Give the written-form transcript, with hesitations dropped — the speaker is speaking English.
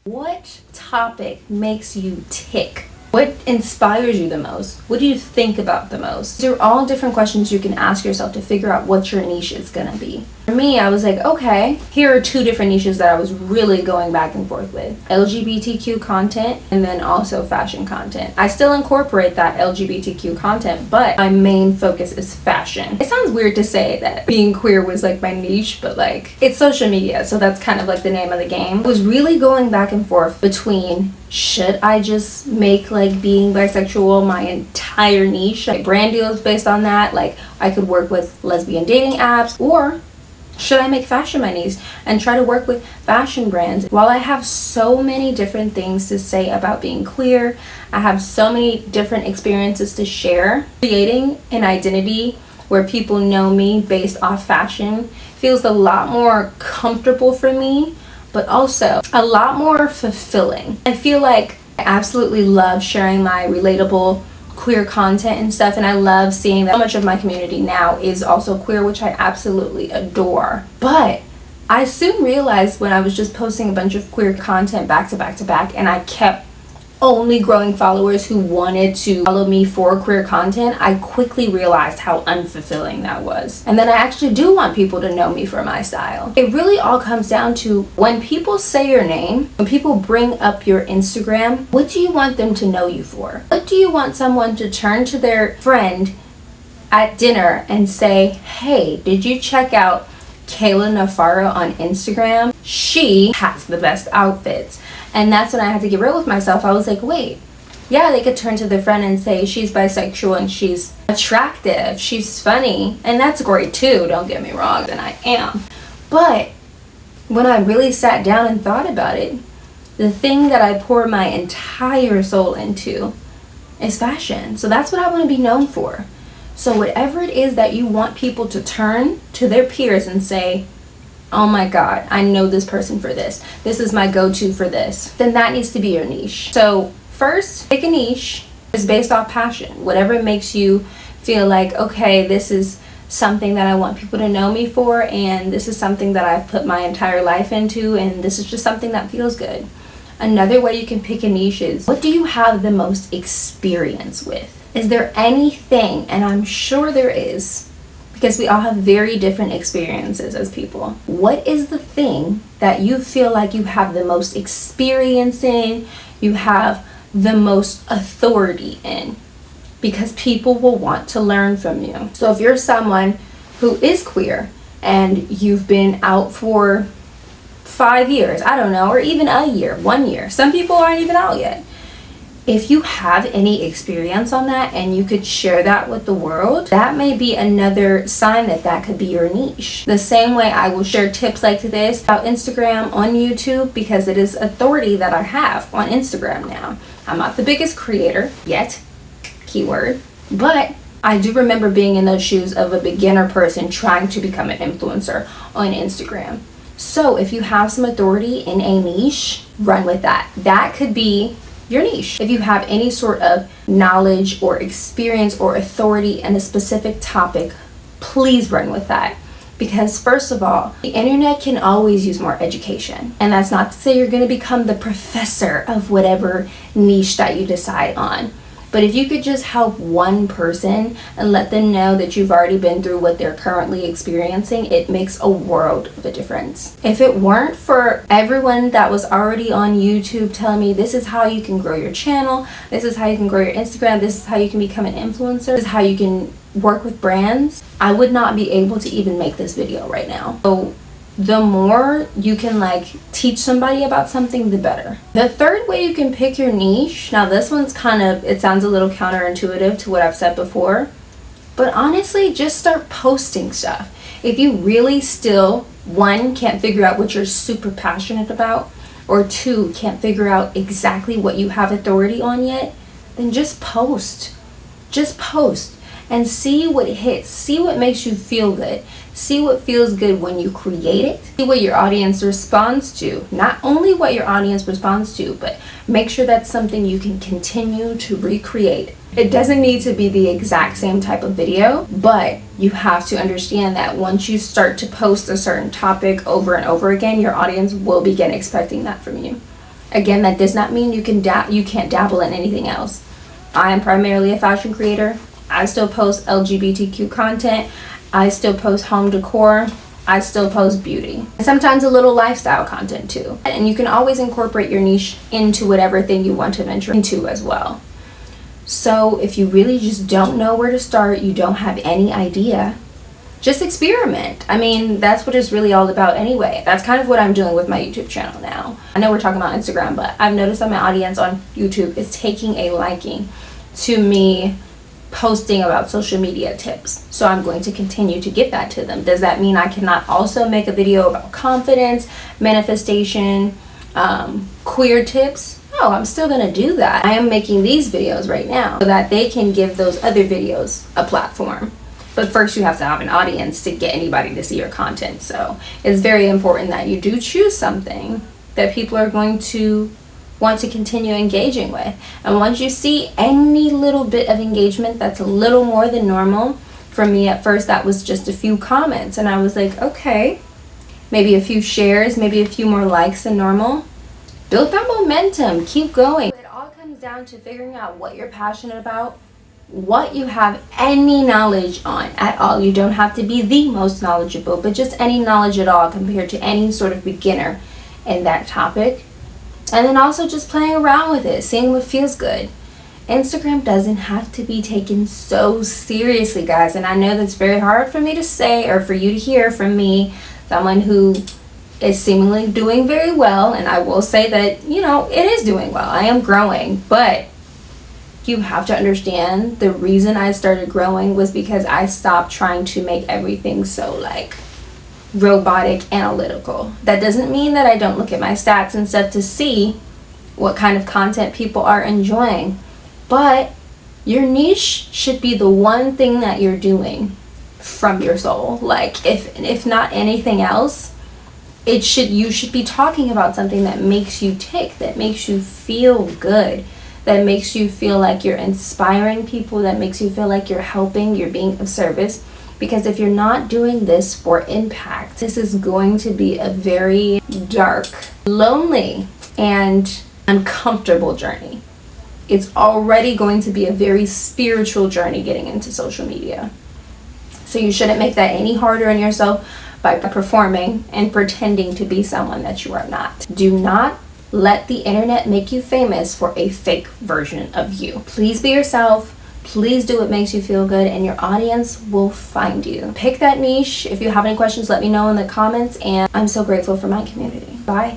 What topic makes you tick? What inspires you the most? What do you think about the most? These are all different questions you can ask yourself to figure out what your niche is gonna be. For me, I was like, okay, here are two different niches that I was really going back and forth with. LGBTQ content and then also fashion content. I still incorporate that LGBTQ content, but my main focus is fashion. It sounds weird to say that being queer was like my niche, but like it's social media, so that's kind of like the name of the game. I was really going back and forth between, should I just make like being bisexual my entire niche, like brand deals based on that, like I could work with lesbian dating apps, or should I make fashion my niche and try to work with fashion brands? While I have so many different things to say about being queer, I have so many different experiences to share, creating an identity where people know me based off fashion feels a lot more comfortable for me, but also a lot more fulfilling. I feel like I absolutely love sharing my relatable queer content and stuff, and I love seeing that so much of my community now is also queer, which I absolutely adore. But I soon realized when I was just posting a bunch of queer content back to back to back, and I kept only growing followers who wanted to follow me for queer content, I quickly realized how unfulfilling that was. And then I actually do want people to know me for my style. It really all comes down to when people say your name, when people bring up your Instagram, what do you want them to know you for? What do you want someone to turn to their friend at dinner and say, hey, did you check out Kayla Nafara on Instagram? She has the best outfits. And that's when I had to get real with myself. I was like, wait, yeah, they could turn to their friend and say she's bisexual and she's attractive, she's funny, and that's great too, don't get me wrong, and I am. But when I really sat down and thought about it, the thing that I pour my entire soul into is fashion. So that's what I want to be known for. So whatever it is that you want people to turn to their peers and say, oh my God, I know this person for this. This is my go-to for this. Then that needs to be your niche. So first, pick a niche. It's based off passion. Whatever makes you feel like, okay, this is something that I want people to know me for, and this is something that I've put my entire life into, and this is just something that feels good. Another way you can pick a niche is, what do you have the most experience with? Is there anything, and I'm sure there is, because we all have very different experiences as people. What is the thing that you feel like you have the most experience in, you have the most authority in? Because people will want to learn from you. So if you're someone who is queer and you've been out for 5 years, I don't know, or even a year, 1 year, some people aren't even out yet. If you have any experience on that and you could share that with the world, that may be another sign that that could be your niche. The same way I will share tips like this about Instagram on YouTube, because it is authority that I have on Instagram now. I'm not the biggest creator yet, keyword, but I do remember being in those shoes of a beginner person trying to become an influencer on Instagram. So if you have some authority in a niche, run with that. That could be your niche. If you have any sort of knowledge or experience or authority in a specific topic, please run with that. Because first of all, the internet can always use more education. And that's not to say you're going to become the professor of whatever niche that you decide on. But if you could just help one person and let them know that you've already been through what they're currently experiencing, it makes a world of a difference. If it weren't for everyone that was already on YouTube telling me this is how you can grow your channel, this is how you can grow your Instagram, this is how you can become an influencer, this is how you can work with brands, I would not be able to even make this video right now. So the more you can teach somebody about something, the better. The third way you can pick your niche, now this one's it sounds a little counterintuitive to what I've said before, but honestly, just start posting stuff. If you really still, one, can't figure out what you're super passionate about, or two, can't figure out exactly what you have authority on yet, then just post. Just post and see what hits, see what makes you feel good. See what feels good when you create it. See what your audience responds to. Not only what your audience responds to, but make sure that's something you can continue to recreate. It doesn't need to be the exact same type of video, but you have to understand that once you start to post a certain topic over and over again, your audience will begin expecting that from you. Again, that does not mean you can't dabble in anything else. I am primarily a fashion creator. I still post LGBTQ content. I still post home decor. I still post beauty. And sometimes a little lifestyle content too. And you can always incorporate your niche into whatever thing you want to venture into as well. So if you really just don't know where to start, you don't have any idea, just experiment. I mean, that's what it's really all about anyway. That's kind of what I'm doing with my YouTube channel now. I know we're talking about Instagram, but I've noticed that my audience on YouTube is taking a liking to me posting about social media tips. So I'm going to continue to give that to them. Does that mean I cannot also make a video about confidence, manifestation, queer tips? No, I'm still going to do that. I am making these videos right now so that they can give those other videos a platform. But first you have to have an audience to get anybody to see your content. So it's very important that you do choose something that people are going to want to continue engaging with. And once you see any little bit of engagement that's a little more than normal, for me at first that was just a few comments, and I was like, okay, maybe a few shares, maybe a few more likes than normal. Build that momentum, keep going. It all comes down to figuring out what you're passionate about, what you have any knowledge on at all. You don't have to be the most knowledgeable, but just any knowledge at all compared to any sort of beginner in that topic. And then also just playing around with it, seeing what feels good. Instagram doesn't have to be taken so seriously, guys. And I know that's very hard for me to say, or for you to hear from me, someone who is seemingly doing very well. And I will say that, you know, it is doing well. I am growing. But you have to understand the reason I started growing was because I stopped trying to make everything so like robotic, analytical. That doesn't mean that I don't look at my stats and stuff to see what kind of content people are enjoying, but your niche should be the one thing that you're doing from your soul. Like if not anything else, you should be talking about something that makes you tick, that makes you feel good, that makes you feel like you're inspiring people, that makes you feel like you're helping, you're being of service. Because if you're not doing this for impact, this is going to be a very dark, lonely, and uncomfortable journey. It's already going to be a very spiritual journey getting into social media. So you shouldn't make that any harder on yourself by performing and pretending to be someone that you are not. Do not let the internet make you famous for a fake version of you. Please be yourself. Please do what makes you feel good, and your audience will find you. Pick that niche. If you have any questions, let me know in the comments, and I'm so grateful for my community. Bye.